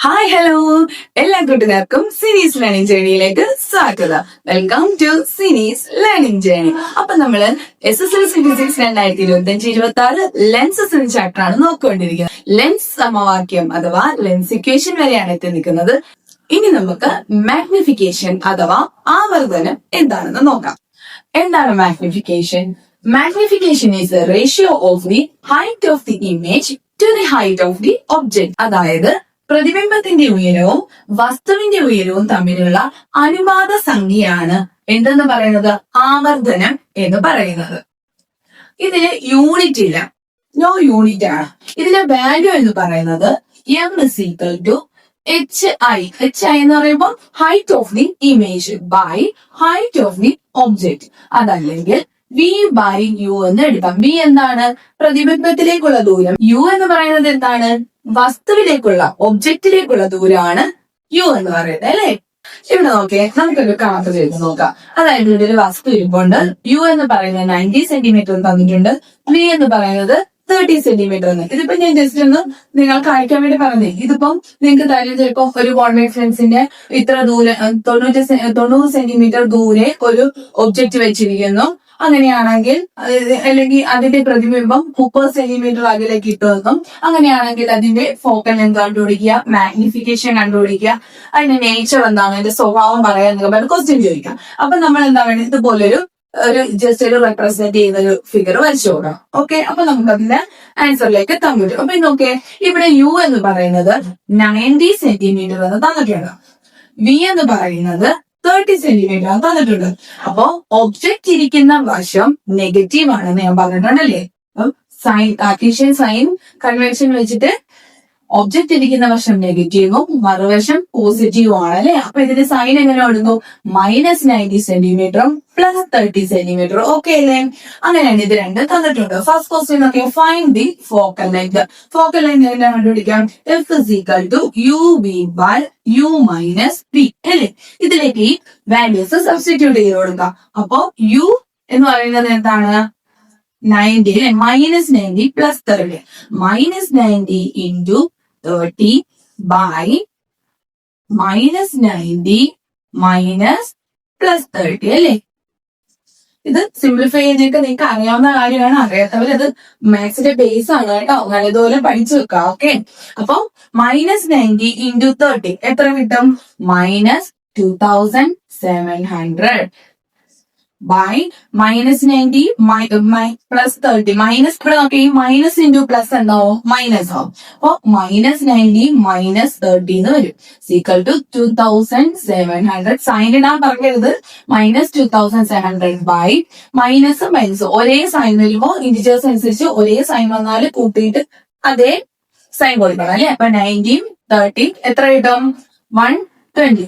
Hi hello, എല്ലാ കൂട്ടുകാർക്കും സിനീസ് learning ജേണിയിലേക്ക് സ്വാഗതം. വെൽക്കം ടു സിനീസ് ലേണിംഗ് ജേണി. അപ്പൊ നമ്മള് SSLC ഫിസിക്സ് 2025-26 ലെൻസസ് എന്ന ചാപ്റ്റർ ആണ് നോക്കിക്കൊണ്ടിരിക്കുന്നത്. ലെൻസ് സമവാക്യം അഥവാ ലെൻസ് ഇക്വേഷൻ വരെയാണ് എത്തി നിൽക്കുന്നത്. ഇനി നമുക്ക് മാഗ്നിഫിക്കേഷൻ അഥവാ ആവർത്തനം എന്താണെന്ന് നോക്കാം. എന്താണ് magnification? Magnification is the ratio of the height of the image to the height of the object. അതായത് പ്രതിബിംബത്തിന്റെ ഉയരവും വസ്തുവിന്റെ ഉയരവും തമ്മിലുള്ള അനുപാത സംഖ്യയാണ് എന്തെന്ന് പറയുന്നത്? ആവർത്തനം എന്ന് പറയുന്നത്. ഇതിന് യൂണിറ്റ് ഇല്ല, നോ യൂണിറ്റ് ആണ്. ഇതിന്റെ വാല്യൂ എന്ന് പറയുന്നത് m is equal to hi എന്ന് പറയുമ്പോൾ height of the image by height of the object. അതല്ലെങ്കിൽ v ബൈ u എന്ന് എടുക്കാം. v എന്താണ്? പ്രതിബിംബത്തിലേക്കുള്ള ദൂരം. u എന്ന് പറയുന്നത് എന്താണ്? വസ്തുവിലേക്കുള്ള ഒബ്ജക്റ്റിലേക്കുള്ള ദൂരമാണ് u എന്ന് പറയുന്നത്, അല്ലെ? ഇവിടെ നോക്കേ, നമുക്കൊരു കണക്ക് ചെയ്ത് നോക്കാം. അതായത് ഇവിടെ ഒരു വസ്തു ഇരിപ്പുണ്ട്. u എന്ന് പറയുന്നത് 90 സെന്റിമീറ്റർ തന്നിട്ടുണ്ട്, v എന്ന് പറയുന്നത് 30 സെന്റിമീറ്റർ എന്ന്. ഇതിപ്പോ ഞാൻ ജസ്റ്റ് ഒന്ന് നിങ്ങൾക്ക് അയക്കാൻ വേണ്ടി പറഞ്ഞേ. ഇതിപ്പം നിങ്ങൾക്ക് തരുന്ന ചിലപ്പോ ഒരു കോൺവെക്സ് ഇത്ര ദൂരെ 90 സെന്റിമീറ്റർ ദൂരെ ഒരു ഒബ്ജക്റ്റ് വെച്ചിരിക്കുന്നു. അങ്ങനെയാണെങ്കിൽ അല്ലെങ്കിൽ അതിന്റെ പ്രതിബിംബം 30 സെന്റിമീറ്റർ അകലേക്ക് കിട്ടുമെന്നും, അങ്ങനെയാണെങ്കിൽ അതിന്റെ ഫോക്കൽ ലെങ്ത് കണ്ടുപിടിക്കുക, മാഗ്നിഫിക്കേഷൻ കണ്ടുപിടിക്കുക, അതിന്റെ നേച്ചർ എന്താണ്, അതിന്റെ സ്വഭാവം പറയാൻ നിങ്ങൾക്ക് ക്വസ്റ്റ്യൻ ചോദിക്കാം. അപ്പൊ നമ്മൾ എന്താ വേണ്ടത്? ഇതുപോലൊരു ജസ്റ്റ് ഒരു റെപ്രസെന്റ് ചെയ്യുന്ന ഒരു ഫിഗർ വരച്ചു കൊടുക്കാം. ഓക്കെ, അപ്പൊ നമുക്ക് അതിന്റെ ആൻസറിലേക്ക് എത്താൻ പറ്റും. അപ്പൊ നോക്കേ, ഇവിടെ u എന്ന് പറയുന്നത് 90 സെന്റിമീറ്റർ എന്ന് തന്നിട്ടുണ്ട്, v എന്ന് പറയുന്നത് 30 സെന്റിമീറ്റർ ആണ് തന്നിട്ടുണ്ട്. അപ്പോ ഒബ്ജക്റ്റ് ഇരിക്കുന്ന വശം നെഗറ്റീവ് ആണെന്ന് ഞാൻ പറഞ്ഞിട്ടുണ്ടല്ലേ. സൈൻ കാർട്ടീഷ്യൻ സൈൻ കൺവെൻഷൻ വെച്ചിട്ട് ഒബ്ജക്റ്റ് ഇരിക്കുന്ന വശം നെഗറ്റീവും മറുവശം പോസിറ്റീവും ആണ്, അല്ലെ? അപ്പൊ ഇതിന്റെ സൈൻ എങ്ങനെ എടുക്കും? -90 സെന്റിമീറ്ററും +30 സെന്റിമീറ്ററും. ഓക്കെ അല്ലേ? അങ്ങനെയാണ് ഇത് രണ്ട് തന്നിട്ടുണ്ട്. ഫസ്റ്റ് ക്വസ്റ്റ്യൻ ഒക്കെ find the focal length. Focal length എങ്ങനെ കണ്ടുപിടിക്കാം? F is equal to UV by U minus V, അല്ലേ? ഇതിലേക്ക് ഈ വാല്യൂസ് സബ്സ്റ്റിറ്റ്യൂട്ട് ചെയ്ത് കൊടുക്കാം. അപ്പോ U എന്ന് പറയുന്നത് എന്താണ്? 90 അല്ലെ? -90 + 30. -90 into 30 by -90 minus +30, അല്ലേ? ഇത് സിംപ്ലിഫൈ ചെയ്തൊക്കെ നിങ്ങൾക്ക് അറിയാവുന്ന കാര്യമാണ്. അറിയാത്തവരത് മാത്സിന്റെ ബേസ് ആണ് കേട്ടോ, നല്ലതുപോലെ പഠിച്ചു വെക്കാം. ഓക്കെ, അപ്പൊ -90 into 30 എത്ര കിട്ടും? -2700 by -90 +30 മൈനസ്. ഇവിടെ നോക്കി, മൈനസ് ഇൻറ്റു പ്ലസ് എന്താവും? മൈനസ് ആവും. അപ്പൊ -90 - 30 എന്ന് വരും. Equal to 2700. സൈൻ ഇടാൻ പറയരുത്. -2700 ബൈ മൈനസ് ഒരേ സൈൻ വരുമ്പോ ഇന്റിജേഴ്സ് അനുസരിച്ച് ഒരേ സൈൻ വന്നാൽ കൂട്ടിയിട്ട് അതേ സൈൻ കൊടുക്കണം, അല്ലെ? അപ്പൊ 90 30 എത്ര കിട്ടും? 120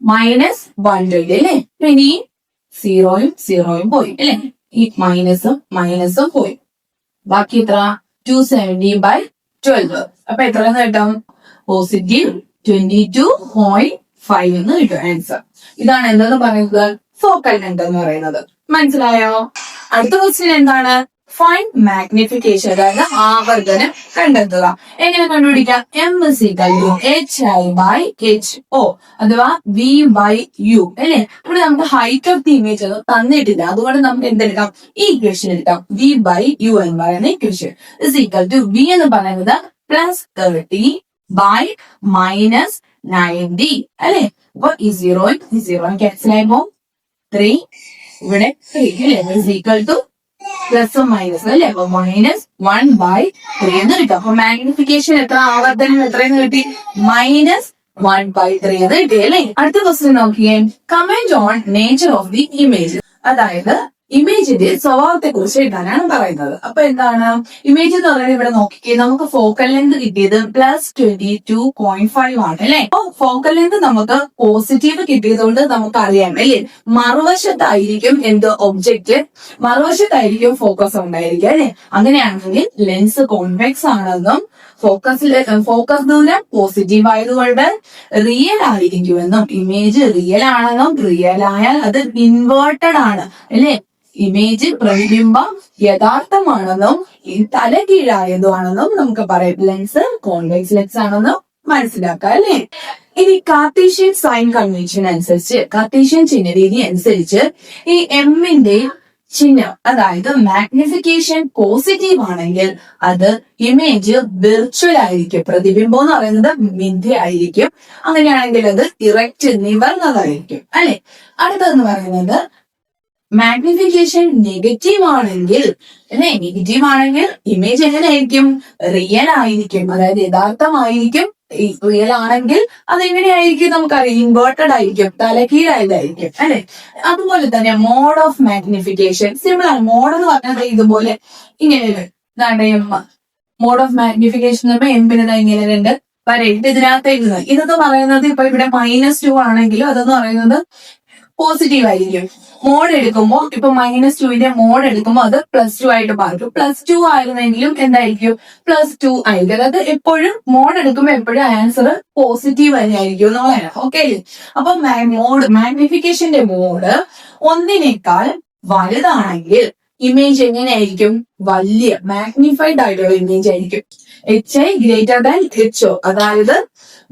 -120, അല്ലെ? ഇനി 0 പോയി, അല്ലെ? ഈ മൈനസും പോയി. ബാക്കി എത്ര? 270 by 12. അപ്പൊ എത്ര കിട്ടും? +22.5 എന്ന് കിട്ടും ആൻസർ. ഇതാണ് എന്തെന്ന് പറയുന്നത്? ഫോക്കൽ ലെങ്ത് എന്ന് പറയുന്നത്. മനസ്സിലായോ? അടുത്ത ക്വസ്റ്റ്യൻ എന്താണ്? ഫൈൻഡ് മാഗ്നിഫിക്കേഷൻ, അതായത് ആവർത്തനം കണ്ടെത്തുക. എങ്ങനെ കണ്ടുപിടിക്കാം? m is equal to hi by ho അഥവാ v by u, അല്ലെ? ഇവിടെ നമുക്ക് ഹൈറ്റ് ഓഫ് ദി ഇമേജ് ഒന്നും തന്നിട്ടില്ല, അതുകൊണ്ട് നമുക്ക് എന്തെടുക്കാം? ഈ ഇക്വേഷൻ എടുക്കാം. v by u എന്ന് പറയുന്ന equation is equal to v എന്ന് പറയുന്നത് +30 by -90, അല്ലെ? അപ്പൊ ഈ 0 ക്യാൻസൽ ആയപ്പോ 3, ഇവിടെ 3, അല്ലെ? is equal to പ്ലസും മൈനസും, അല്ലെ? അപ്പൊ -1 by 3 എന്ന് കിട്ടും. അപ്പൊ മാഗ്നിഫിക്കേഷൻ എത്ര? ആവർത്തനം എത്രയെന്ന് കിട്ടി? -1 by 3 എന്ന് കിട്ടി, അല്ലെ? അടുത്ത ക്വസ്റ്റ്യൻ നോക്കിയേ. Comment on nature of the image. അതായത് ഇമേജിന്റെ സ്വഭാവത്തെ കുറിച്ച് എഴുതാനാണ് പറയുന്നത്. അപ്പൊ എന്താണ് ഇമേജ് എന്ന് പറയുന്നത്? ഇവിടെ നോക്കിക്കേ, നമുക്ക് ഫോക്കൽ ലെങ്ത് കിട്ടിയത് +22.5 ആണ്, അല്ലെ? അപ്പൊ ഫോക്കൽ ലെങ്ത് നമുക്ക് പോസിറ്റീവ് കിട്ടിയത് കൊണ്ട് നമുക്ക് അറിയാം, അല്ലെ? മറുവശത്തായിരിക്കും എന്ത്? ഒബ്ജക്റ്റ്. മറുവശത്തായിരിക്കും ഫോക്കസ് ഉണ്ടായിരിക്കുക, അല്ലെ? അങ്ങനെയാണെങ്കിൽ ലെൻസ് കോൺവെക്സ് ആണെന്നും ഫോക്കസ് ദൂരം പോസിറ്റീവ് ആയതുകൊണ്ട് റിയൽ ആയിരിക്കുമെന്നും, ഇമേജ് റിയൽ ആണെന്നും, റിയൽ ആയാൽ അത് ഇൻവേർട്ടഡ് ആണ്, അല്ലെ? ഇമേജ് പ്രതിബിംബം യഥാർത്ഥമാണെന്നും തലകീഴായതുമാണെന്നും നമുക്ക് പറയാം. ലെൻസ് കോൺവെക്സ് ലെൻസ് ആണെന്നും മനസ്സിലാക്കാം അല്ലെ. ഇനി കാർട്ടീഷ്യൻ സൈൻ കൺവെൻഷൻ അനുസരിച്ച്, കാർട്ടീഷ്യൻ ചിഹ്ന രീതി അനുസരിച്ച് ഈ എമ്മിന്റെ ചിഹ്നം, അതായത് മാഗ്നിഫിക്കേഷൻ പോസിറ്റീവ് ആണെങ്കിൽ അത് ഇമേജ് വിർച്വൽ ആയിരിക്കും. പ്രതിബിംബം എന്ന് പറയുന്നത് മിഥ്യ ആയിരിക്കും. അങ്ങനെയാണെങ്കിൽ അത് ഇറക്റ്റ് നിവർന്നതായിരിക്കും അല്ലെ. അടുത്തതെന്ന് പറയുന്നത് മാഗ്നിഫിക്കേഷൻ നെഗറ്റീവ് ആണെങ്കിൽ അല്ലെ, നെഗറ്റീവ് ആണെങ്കിൽ ഇമേജ് എങ്ങനെയായിരിക്കും? റിയൽ ആയിരിക്കും, അതായത് യഥാർത്ഥമായിരിക്കും. റിയൽ ആണെങ്കിൽ അതെങ്ങനെയായിരിക്കും? നമുക്കറിയാം, ഇൻവേർട്ടഡ് ആയിരിക്കും, തലകീഴായതായിരിക്കും അല്ലെ. അതുപോലെ തന്നെ മോഡ് ഓഫ് മാഗ്നിഫിക്കേഷൻ സിമ്പിൾ ആണ്. മോഡ് എന്ന് പറഞ്ഞത് ഇതുപോലെ ഇങ്ങനെ മോഡ് ഓഫ് മാഗ്നിഫിക്കേഷൻ എന്ന് പറയുമ്പോൾ എമ്പിന് ഇങ്ങനെ രണ്ട് വരയിട്ട് ഇതിനകത്ത് എഴുതുന്നത്. ഇതെന്ന് പറയുന്നത് ഇപ്പൊ ഇവിടെ -2 ആണെങ്കിലും അതെന്ന് പറയുന്നത് പോസിറ്റീവ് ആയിരിക്കും. മോഡ് എടുക്കുമ്പോൾ ഇപ്പൊ -2ന്റെ മോഡ് എടുക്കുമ്പോൾ അത് +2 ആയിട്ട് മാറും. +2 ആയിരുന്നെങ്കിലും എന്തായിരിക്കും? +2 ആയിരിക്കും. അതായത് എപ്പോഴും മോഡ് എടുക്കുമ്പോൾ എപ്പോഴും ആൻസർ പോസിറ്റീവ് തന്നെയായിരിക്കും എന്നുള്ളതാണ്. ഓക്കെ. അപ്പൊ മാഗ്നിഫിക്കേഷന്റെ മോഡ് 1നേക്കാൾ വലുതാണെങ്കിൽ ഇമേജ് എങ്ങനെയായിരിക്കും? വലിയ മാഗ്നിഫൈഡ് ആയിട്ടുള്ള ഇമേജ് ആയിരിക്കും. HI > HO, അതായത്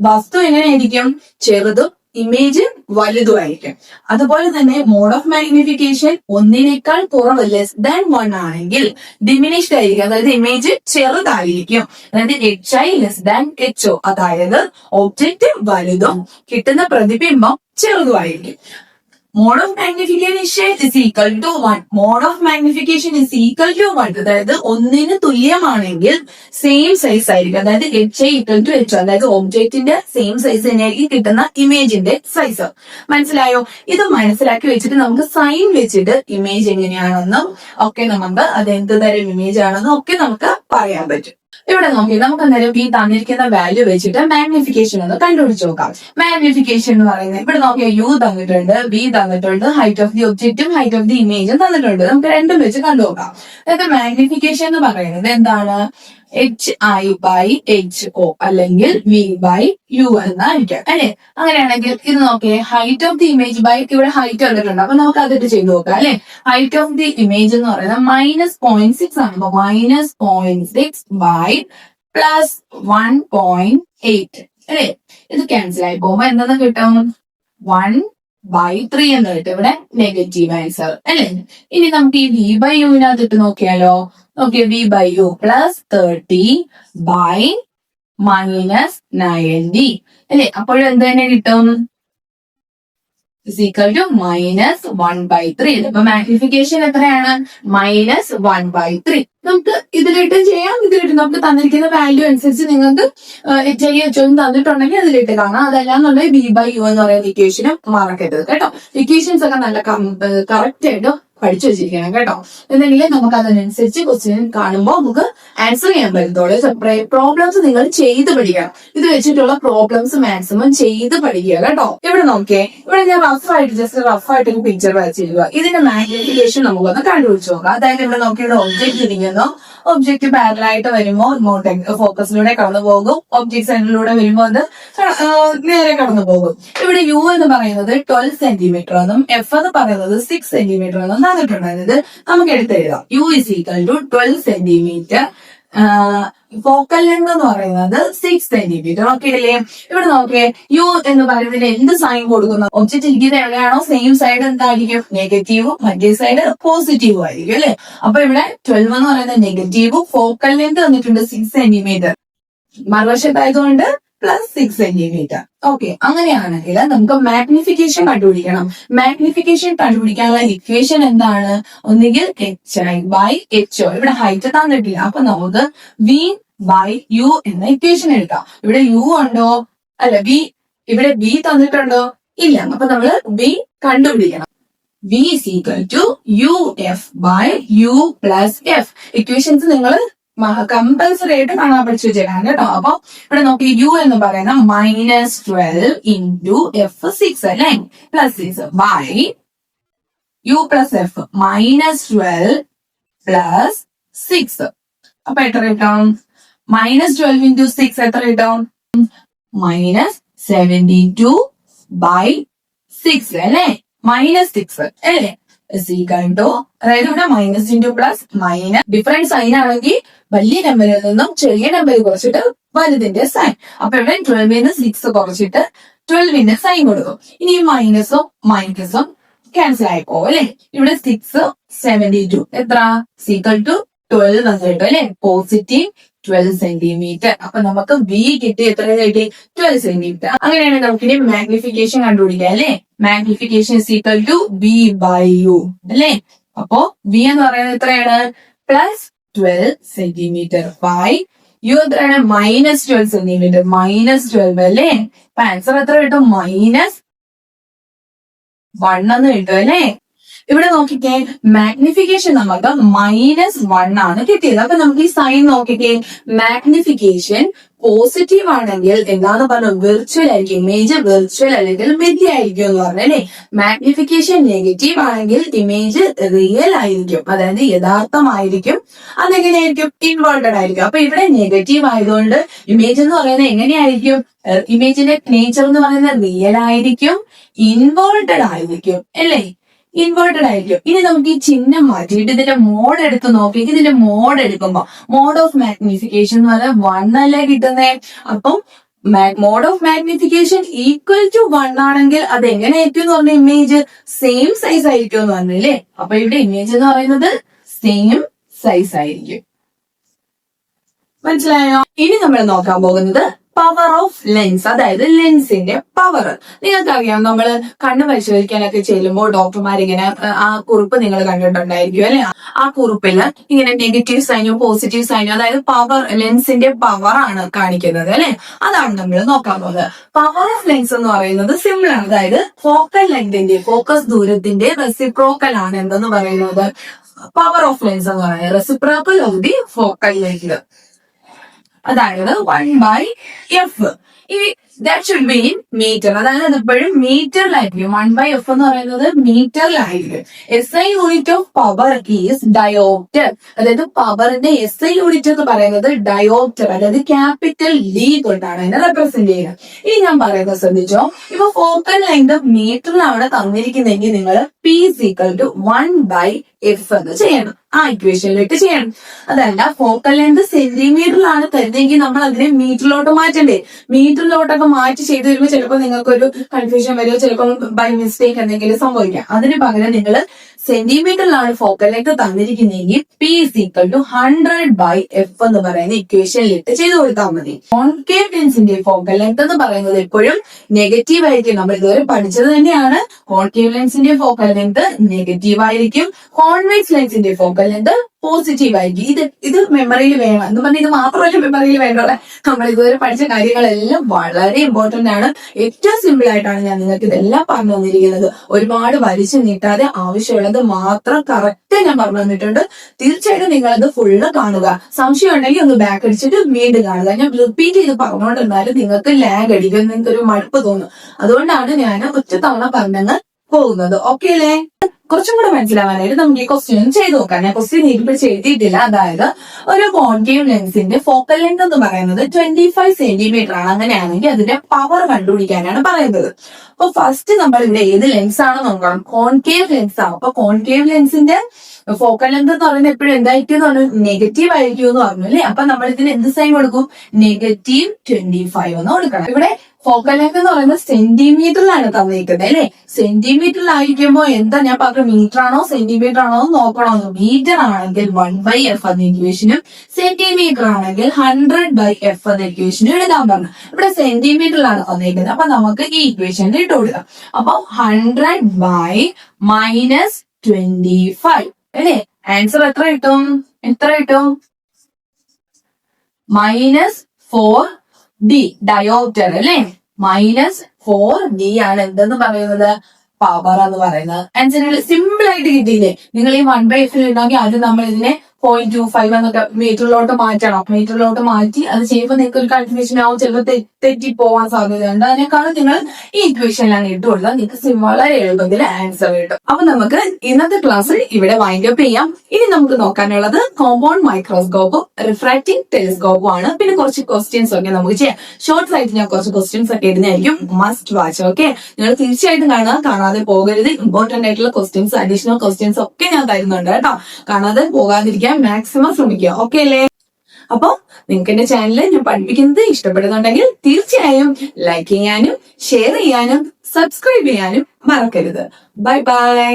വസ്തു എങ്ങനെയായിരിക്കും? ചെറുതും ഇമേജ് വലുതുമായിരിക്കും. അതുപോലെ തന്നെ മോഡ് ഓഫ് മാഗ്നിഫിക്കേഷൻ 1നേക്കാൾ കുറവ് <1 ആണെങ്കിൽ ഡിമിനിഷ്ഡ് ആയിരിക്കും, അതായത് ഇമേജ് ചെറുതായിരിക്കും. അതായത് HI < HO, അതായത് ഒബ്ജക്റ്റ് വലുതും കിട്ടുന്ന പ്രതിബിംബം ചെറുതുമായിരിക്കും. Mode of magnification is equal to 1. Mode of magnification is equal to 1, അതായത് 1ന് തുല്യമാണെങ്കിൽ സെയിം സൈസ് ആയിരിക്കും. അതായത് HI = HO, അതായത് ഒബ്ജക്റ്റിന്റെ സെയിം സൈസ് തന്നെയായിരിക്കും കിട്ടുന്ന ഇമേജിന്റെ സൈസ്. മനസ്സിലായോ? ഇത് മനസ്സിലാക്കി വെച്ചിട്ട് നമുക്ക് സൈൻ വെച്ചിട്ട് ഇമേജ് എങ്ങനെയാണെന്നും ഒക്കെ നമുക്ക് അത് എന്ത് തരം ഇമേജ് ആണെന്നും ഒക്കെ നമുക്ക് പറയാൻ പറ്റും. ഇവിടെ നോക്കി നമുക്ക് എന്തായാലും ഈ തന്നിരിക്കുന്ന വാല്യൂ വെച്ചിട്ട് മാഗ്നിഫിക്കേഷൻ ഒന്ന് കണ്ടുപിടിച്ച് നോക്കാം. മാഗ്നിഫിക്കേഷൻ എന്ന് പറയുന്നത് ഇവിടെ നോക്കിയാൽ U തന്നിട്ടുണ്ട്, V തന്നിട്ടുണ്ട്, ഹൈറ്റ് ഓഫ് ദി ഒബ്ജക്റ്റും ഹൈറ്റ് ഓഫ് ദി ഇമേജും തന്നിട്ടുണ്ട്. നമുക്ക് രണ്ടും വെച്ച് കണ്ടുനോക്കാം. അതായത് മാഗ്നിഫിക്കേഷൻ എന്ന് പറയുന്നത് എന്താണ്? HI/HO അല്ലെങ്കിൽ V/U എന്നായിരിക്കും അല്ലെ. അങ്ങനെയാണെങ്കിൽ ഇത് നോക്കിയേ, height of the image by ഇവിടെ ഹൈറ്റ് വന്നിട്ടുണ്ട്. അപ്പൊ നമുക്ക് അതിട്ട് ചെയ്ത് നോക്കാം അല്ലെ. ഹൈറ്റ് ഓഫ് ദി ഇമേജ് എന്ന് പറയുന്നത് -0.6 ആണ്. അപ്പൊ -0.6 ബൈ +1.8 അല്ലെ. ഇത് ക്യാൻസൽ ആയി പോകുമ്പോ എന്താ കിട്ടും? 1/3 എന്ന് കിട്ടും. ഇവിടെ നെഗറ്റീവ് ആൻസർ അല്ലെ. ഇനി നമുക്ക് ഈ V/Uവിനകത്തിട്ട് നോക്കിയാലോ. നോക്കിയേ, V/U +30 ബൈ -90 അല്ലെ. അപ്പോഴും എന്ത് തന്നെ കിട്ടും? -1/3. അപ്പൊ മാഗ്നിഫിക്കേഷൻ എത്രയാണ്? -1/3. നമുക്ക് ഇതിലിട്ട് ചെയ്യാം, ഇതിലിട്ട് നമുക്ക് തന്നിരിക്കുന്ന വാല്യൂ അനുസരിച്ച് നിങ്ങൾക്ക് HI HO തന്നിട്ടുണ്ടെങ്കിൽ അതിലിട്ട് കാണാം. അതല്ലാന്നുണ്ടെങ്കിൽ V/U എന്ന് പറയുന്ന ഇക്വേഷനും മറക്കരുത് കേട്ടോ. ഇക്വേഷൻസ് ഒക്കെ നല്ല കറക്റ്റ് ആയിട്ട് പഠിച്ചു വെച്ചിരിക്കണം കേട്ടോ. എന്നെങ്കിൽ നമുക്ക് അതിനനുസരിച്ച് ക്വസ്റ്റ്യൻ കാണുമ്പോൾ നമുക്ക് ആൻസർ ചെയ്യാൻ പറ്റത്തുള്ളൂ. പ്രോബ്ലംസ് നിങ്ങൾ ചെയ്ത് പഠിക്കണം. ഇത് വെച്ചിട്ടുള്ള പ്രോബ്ലംസ് മാക്സിമം ചെയ്ത് പഠിക്കുക കേട്ടോ. ഇവിടെ നോക്കിയേ, ഇവിടെ ഞാൻ ജസ്റ്റ് റഫ് ആയിട്ട് ഒരു പിക്ചർ വരച്ചിരിക്കുക. ഇതിന്റെ മാഗ്നിഫിക്കേഷൻ നമുക്കൊന്ന് കണ്ടുപിടിച്ച് നോക്കാം. അതായത് ഇവിടെ നോക്കിയുടെ ഒബ്ജക്റ്റ് ഇരിക്കുന്നു. ഒബ്ജക്റ്റ് പാരലായിട്ട് വരുമ്പോൾ ഇങ്ങോട്ടേക്ക് ഫോക്കസിലൂടെ കടന്നു പോകും. ഒബ്ജക്ട് സെന്ററിലൂടെ വരുമ്പോൾ അത് നേരെ കടന്നു പോകും. ഇവിടെ U എന്ന് പറയുന്നത് 12 സെന്റിമീറ്റർ എന്നും F എന്ന് പറയുന്നത് 6 സെന്റിമീറ്റർ എന്നും തന്നിട്ടുണ്ടായിരുന്നത് നമുക്ക് എടുത്തെഴുതാം. U = 12 സെന്റിമീറ്റർ, ഫോക്കൽ ലെങ്ത് എന്ന് പറയുന്നത് 6 സെന്റിമീറ്റർ. ഓക്കെ അല്ലേ. ഇവിടെ നോക്കിയേ, U എന്ന് പറയുന്നതിന് എന്ത് സൈൻ കൊടുക്കുന്നു? ഒബ്ജക്റ്റ് ഇരിക്കുന്നത് എവിടെയാണോ സെയിം സൈഡ് എന്തായിരിക്കും? നെഗറ്റീവും മറ്റേ സൈഡ് പോസിറ്റീവും ആയിരിക്കും അല്ലെ. അപ്പൊ ഇവിടെ 12 എന്ന് പറയുന്നത് നെഗറ്റീവും, ഫോക്കൽ ലെങ്ത് തന്നിട്ടുണ്ട് 6 സെന്റിമീറ്റർ, മറുവശത്തായതുകൊണ്ട് +6 സെന്റിമീറ്റർ. ഓക്കെ. അങ്ങനെയാണെങ്കിൽ നമുക്ക് മാഗ്നിഫിക്കേഷൻ കണ്ടുപിടിക്കണം. മാഗ്നിഫിക്കേഷൻ കണ്ടുപിടിക്കാനുള്ള ഇക്വേഷൻ എന്താണ്? ഒന്നുകിൽ HI/HO, ഇവിടെ ഹൈറ്റ് തന്നിട്ടില്ല, അപ്പൊ നമുക്ക് V/U എന്ന ഇക്വേഷൻ എടുക്കാം. ഇവിടെ U ഉണ്ടോ? അല്ല, ഇവിടെ V തന്നിട്ടുണ്ടോ? ഇല്ല. അപ്പൊ നമ്മള് V കണ്ടുപിടിക്കണം. V = UF/U + F. ഇക്വേഷൻസ് നിങ്ങൾ കമ്പൽസറി ആയിട്ട് കാണാൻ പഠിച്ചു വെച്ചേക്കാം കേട്ടോ. അപ്പൊ ഇവിടെ നോക്കി, U എന്ന് പറയുന്ന -12 × F6 അല്ലെ, +6 ബൈ U + F -12 + 6. അപ്പൊ എത്ര കിട്ടും? -12 × 6 എത്ര കിട്ടും? -72/6 അല്ലെ, -6 അല്ലേ. ഇസ് ഈക്വൽ ടു, അതായത് ഇവിടെ minus into plus minus, different sign ആണെങ്കിൽ വലിയ നമ്പറിൽ നിന്നും ചെറിയ നമ്പർ കുറച്ചിട്ട് വലുതിന്റെ സൈൻ. അപ്പൊ ഇവിടെ 12 6 കുറച്ചിട്ട് 12 സൈൻ കൊടുക്കും. ഇനി ഈ മൈനസും മൈനസും ക്യാൻസൽ ആയിപ്പോ അല്ലെ. ഇവിടെ 6 72 എത്ര ഈക്വൽ ടു 12 എന്ന് കിട്ടും അല്ലെ. Positive 12 centimetre. അപ്പൊ നമുക്ക് ബി കിട്ടി. എത്ര കിട്ടി? 12 സെന്റിമീറ്റർ. അങ്ങനെയാണെങ്കിൽ നമുക്ക് ഇനി മാഗ്നിഫിക്കേഷൻ കണ്ടുപിടിക്കാം അല്ലെ. Magnification is equal to B by U അല്ലെ. അപ്പോ ബി എന്ന് പറയുന്നത് എത്രയാണ്? പ്ലസ് 12 സെന്റിമീറ്റർ ബൈ യു എത്രയാണ്? Minus 12 centimetre. മൈനസ് 12 അല്ലേ. അപ്പൊ ആൻസർ എത്ര കിട്ടും? മൈനസ് 1 എന്ന് കിട്ടും അല്ലേ. ഇവിടെ നോക്കിക്കേ, മാഗ്നിഫിക്കേഷൻ നമുക്ക് -1 ആണ് കിട്ടിയത്. അപ്പൊ നമുക്ക് ഈ സൈൻ നോക്കിക്കേ, മാഗ്നിഫിക്കേഷൻ പോസിറ്റീവ് ആണെങ്കിൽ എന്താണ് പറഞ്ഞത്? വിർച്വൽ ആയിരിക്കും. ഇമേജ് വിർച്വൽ അല്ലെങ്കിൽ മിഥ്യയായിരിക്കും എന്ന് പറഞ്ഞു അല്ലെ. മാഗ്നിഫിക്കേഷൻ നെഗറ്റീവ് ആണെങ്കിൽ ഇമേജ് റിയൽ ആയിരിക്കും, അതായത് യഥാർത്ഥമായിരിക്കും. അതെങ്ങനെയായിരിക്കും? ഇൻവേർട്ടഡ് ആയിരിക്കും. അപ്പൊ ഇവിടെ നെഗറ്റീവ് ആയതുകൊണ്ട് ഇമേജ് എന്ന് പറയുന്നത് എങ്ങനെയായിരിക്കും? ഇമേജിന്റെ നേച്ചർ എന്ന് പറയുന്നത് റിയൽ ആയിരിക്കും, ഇൻവേർട്ടഡ് ആയിരിക്കും അല്ലേ. ഇൻവേർട്ടഡ് ആയിരിക്കും. ഇനി നമുക്ക് ഈ ചിഹ്നം മാറ്റിയിട്ട് ഇതിന്റെ മോഡ് എടുത്ത് നോക്കി. ഇതിന്റെ മോഡ് എടുക്കുമ്പോ മോഡ് ഓഫ് മാഗ്നിഫിക്കേഷൻ എന്ന് പറഞ്ഞാൽ 1 അല്ലേ കിട്ടുന്നേ. അപ്പം mod of magnification equal to 1 ആണെങ്കിൽ അത് എങ്ങനെയായിരിക്കും എന്ന് പറഞ്ഞ ഇമേജ് സെയിം സൈസ് ആയിരിക്കും എന്ന് പറഞ്ഞില്ലേ. അപ്പൊ ഇവിടെ ഇമേജ് എന്ന് പറയുന്നത് സെയിം സൈസ് ആയിരിക്കും. മനസ്സിലായോ? ഇനി നമ്മൾ നോക്കാൻ പോകുന്നത് പവർ ഓഫ് ലെൻസ്, അതായത് ലെൻസിന്റെ പവർ. നിങ്ങൾക്കറിയാം, നമ്മൾ കണ്ണ് പരിശോധിക്കാനൊക്കെ ചെല്ലുമ്പോൾ ഡോക്ടർമാരിങ്ങനെ ആ കുറിപ്പ് നിങ്ങൾ കണ്ടിട്ടുണ്ടായിരിക്കും അല്ലെ. ആ കുറിപ്പിൽ ഇങ്ങനെ നെഗറ്റീവ് സൈനും പോസിറ്റീവ് സൈനും, അതായത് പവർ, ലെൻസിന്റെ പവർ ആണ് കാണിക്കുന്നത് അല്ലെ. അതാണ് നമ്മൾ നോക്കാൻ പോകുന്നത്. പവർ ഓഫ് ലെൻസ് എന്ന് പറയുന്നത് സിമ്പിൾ ആണ്. അതായത് ഫോക്കൽ ലെങ്തിന്റെ, ഫോക്കസ് ദൂരത്തിന്റെ റെസിപ്രോക്കൽ ആണ് എന്തെന്ന് പറയുന്നത് പവർ ഓഫ് ലെൻസ് എന്ന് പറയുന്നത്. Reciprocal of the focal length, അതായത് 1/f. ഈ that should be in metre, അതായത് എപ്പോഴും മീറ്ററിലായിരിക്കും. 1/f എന്ന് പറയുന്നത് മീറ്ററിലായിരിക്കും. SI unit of power is dioptre, അതായത് പവറിന്റെ SI യൂണിറ്റ് എന്ന് പറയുന്നത് ഡയോപ്റ്റർ, അതായത് ക്യാപിറ്റൽ D കൊണ്ടാണ് അതിനെ റെപ്രസെന്റ് ചെയ്യുന്നത്. ഇനി ഞാൻ പറയുന്നത് ശ്രദ്ധിച്ചോ. ഇപ്പൊ ഫോക്കൽ ലെങ്ത് മീറ്ററിലാണ് തന്നിരിക്കുന്നെങ്കിൽ നിങ്ങൾ P is equal to 1/f എന്ന് ചെയ്യണം. ആ ഇക്വേഷനിലിട്ട് ചെയ്യണം. അതല്ല ഫോക്കൽ ലെങ്ത് സെന്റിമീറ്ററിലാണ് തരുന്നതെങ്കിൽ നമ്മൾ അതിനെ മീറ്ററിലോട്ട് മാറ്റണ്ടേ. മീറ്ററിലോട്ടൊക്കെ മാറ്റി ചെയ്ത് വരുമ്പോൾ ചിലപ്പോൾ നിങ്ങൾക്കൊരു കൺഫ്യൂഷൻ വരുമോ, ചിലപ്പോൾ ബൈ മിസ്റ്റേക്ക് എന്തെങ്കിലും സംഭവിക്കാം. അതിന് പകരം നിങ്ങൾ സെന്റിമീറ്ററിലാണ് ഫോക്കൽ ലെങ്ത് തന്നിരിക്കുന്നതെങ്കിൽ P is equal to 100/f എന്ന് പറയുന്ന ഇക്വേഷനിലിട്ട് ചെയ്ത് കൊടുത്താൽ മതി. കോൺകേവ് ലെൻസിന്റെ ഫോക്കൽ ലെങ്ത് എന്ന് പറയുന്നത് എപ്പോഴും നെഗറ്റീവ് ആയിരിക്കും. നമ്മൾ ഇതുവരെ പഠിച്ചത് തന്നെയാണ്. കോൺകേവ് ലെൻസിന്റെ ഫോക്കൽ ലെങ്ത് നെഗറ്റീവ് ആയിരിക്കും, കോൺവെക്സ് ലെൻസിന്റെ ഫോക്കൽ ലെങ്ത് പോസിറ്റീവ് ആയിരിക്കും. ഇത് മെമ്മറിയിൽ വേണം എന്ന് പറഞ്ഞാൽ ഇത് മാത്രമല്ല മെമ്മറിയിൽ വേണ്ടത്. നമ്മൾ ഇതുവരെ പഠിച്ച കാര്യങ്ങളെല്ലാം വളരെ ഇമ്പോർട്ടന്റ് ആണ്. ഏറ്റവും സിമ്പിൾ ആയിട്ടാണ് ഞാൻ നിങ്ങൾക്ക് ഇതെല്ലാം പറഞ്ഞു തന്നിരിക്കുന്നത്. ഒരുപാട് വലിച്ചു നീട്ടാതെ ആവശ്യമുള്ളത് മാത്രം കറക്റ്റ് ഞാൻ പറഞ്ഞു തന്നിട്ടുണ്ട്. തീർച്ചയായിട്ടും നിങ്ങളത് ഫുള്ള് കാണുക. സംശയം ഉണ്ടെങ്കിൽ ഒന്ന് ബാക്ക് അടിച്ചിട്ട് വീണ്ടും കാണുക. ഞാൻ റിപ്പീറ്റ് ചെയ്ത് പറഞ്ഞുകൊണ്ടിരുന്നാലും നിങ്ങൾക്ക് ലാഗ് അടിക്കും, നിങ്ങൾക്ക് ഒരു മടുപ്പ് തോന്നും. അതുകൊണ്ടാണ് ഞാൻ ഒറ്റ തവണ പറഞ്ഞങ്ങ് പോകുന്നത്. ഓക്കെ അല്ലേ? കുറച്ചും കൂടെ മനസ്സിലാവാനായിട്ട് നമുക്ക് ഈ ക്വസ്റ്റ്യൻ ചെയ്ത് നോക്കാം. ഞാൻ ക്വസ്റ്റ്യൻ ഇതിപ്പിടിച്ച് എഴുതിയിട്ടില്ല. അതായത് ഒരു കോൺകേവ് ലെൻസിന്റെ ഫോക്കൽ ലെങ്ത് എന്ന് പറയുന്നത് 25 സെന്റിമീറ്റർ ആണ്. അങ്ങനെയാണെങ്കിൽ അതിന്റെ പവർ കണ്ടുപിടിക്കാനാണ് പറയുന്നത്. അപ്പൊ ഫസ്റ്റ് നമ്മൾ ഇവിടെ ഏത് ലെൻസ് ആണ് നോക്കണം? കോൺകേവ് ലെൻസ് ആണ്. അപ്പൊ കോൺകേവ് ലെൻസിന്റെ ഫോക്കൽ ലെങ്ത് എന്ന് പറയുന്നത് എപ്പോഴും എന്തായിരിക്കും എന്ന് പറഞ്ഞു? നെഗറ്റീവ് ആയിരിക്കും എന്ന് പറഞ്ഞു അല്ലേ. അപ്പൊ നമ്മൾ ഇതിന് എന്ത് സൈൻ കൊടുക്കും? -25 എന്ന് കൊടുക്കണം. ഇവിടെ ഫോക്കൽ ലെങ്ത് എന്ന് പറയുന്നത് സെന്റിമീറ്ററിലാണ് തന്നിരിക്കുന്നത് അല്ലെ. സെന്റിമീറ്ററിലായിരിക്കുമ്പോ എന്താ ഞാൻ പറഞ്ഞു, മീറ്റർ ആണോ സെന്റിമീറ്റർ ആണോ എന്ന് നോക്കണമെന്ന്. മീറ്റർ ആണെങ്കിൽ 1/f എന്ന ഇക്വേഷനും സെന്റിമീറ്റർ ആണെങ്കിൽ 100/f എന്ന ഇക്വേഷനും എഴുതാൻ പറഞ്ഞു. ഇവിടെ സെന്റിമീറ്ററിലാണ് തന്നിരിക്കുന്നത്. അപ്പൊ നമുക്ക് ഈ ഇക്വേഷനിൽ ഇട്ട് കൊടുക്കാം. അപ്പൊ 100/-25 അല്ലേ. ആൻസർ എത്ര കിട്ടും? -4D ഡയോപ്റ്റർ അല്ലേ. -4D ആണ് എന്തെന്ന് പറയുന്നത്? പവർ എന്ന് പറയുന്നത്. ആൻസർ സിമ്പിൾ ആയിട്ട് കിട്ടിയില്ലേ? നിങ്ങൾ ഈ 1/f ഉണ്ടെങ്കിൽ അത് നമ്മൾ ഇതിനെ 0.25 എന്നൊക്കെ മീറ്ററിലോട്ട് മാറ്റണം. മീറ്ററിലോട്ട് മാറ്റി അത് ചെയ്യുമ്പോൾ നിങ്ങൾക്ക് ഒരു കൺഫ്യൂഷൻ ആവും, ചിലപ്പോൾ തെറ്റി പോവാൻ സാധ്യതയുണ്ട്. അതിനേക്കാളും നിങ്ങൾ ഈ ഇക്വേഷനിലാണ് ഇട്ട് കൊടുത്താൽ നിങ്ങൾക്ക് വളരെ എളുപ്പത്തിൽ ആൻസർ കിട്ടും. അപ്പൊ നമുക്ക് ഇന്നത്തെ ക്ലാസ് ഇവിടെ വൈൻഡ് അപ്പ് ചെയ്യാം. ഇനി നമുക്ക് നോക്കാനുള്ളത് കോമ്പൗണ്ട് മൈക്രോസ്കോപ്പും റിഫ്രാക്റ്റിംഗ് ടെലിസ്കോപ്പും ആണ്. പിന്നെ കുറച്ച് ക്വസ്റ്റ്യൻസ് ഒക്കെ നമുക്ക് ചെയ്യാം. ഷോർട്സ് ആയിട്ട് ഞാൻ കുറച്ച് ക്വസ്റ്റ്യൻസ് ഒക്കെ ഇടുന്നതായിരിക്കും. Must watch. ഓക്കെ, നിങ്ങൾ തീർച്ചയായിട്ടും കാണാതെ പോകരുത്. ഇമ്പോർട്ടന്റ് ആയിട്ടുള്ള ക്വസ്റ്റ്യൻസ്, അഡീഷണൽ ക്വസ്റ്റ്യൻസ് ഒക്കെ ഞാൻ തരുന്നുണ്ട് കേട്ടോ. കാണാതെ പോകാതിരിക്കാൻ മാക്സിമം ശ്രമിക്കുക. ഓക്കെ അല്ലേ? അപ്പൊ നിങ്ങൾക്ക് എന്റെ ചാനൽ ഞാൻ പഠിപ്പിക്കുന്നത് ഇഷ്ടപ്പെടുന്നുണ്ടെങ്കിൽ തീർച്ചയായും ലൈക്ക് ചെയ്യാനും ഷെയർ ചെയ്യാനും സബ്സ്ക്രൈബ് ചെയ്യാനും മറക്കരുത്. Bye bye.